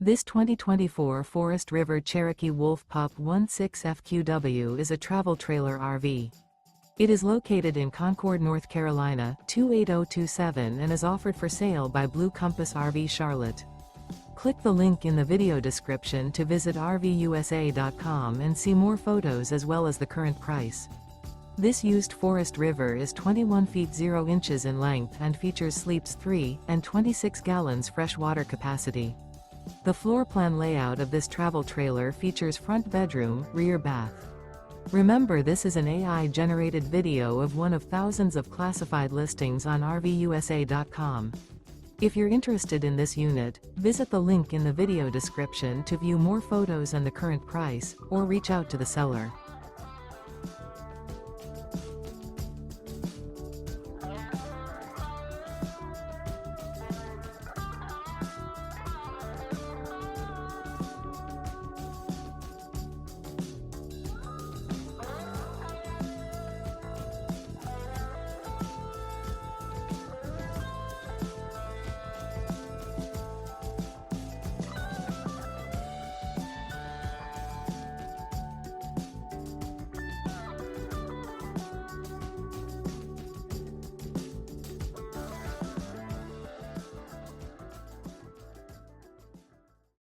This 2024 Forest River Cherokee Wolf Pup 16FQW is a travel trailer RV. It is located in Concord, North Carolina, 28027 and is offered for sale by Blue Compass RV Charlotte. Click the link in the video description to visit RVUSA.com and see more photos as well as the current price. This used Forest River is 21 feet 0 inches in length and features sleeps 3 and 26 gallons fresh water capacity. The floor plan layout of this travel trailer features front bedroom, rear bath. Remember, this is an AI-generated video of one of thousands of classified listings on RVUSA.com. If you're interested in this unit, visit the link in the video description to view more photos and the current price, or reach out to the seller.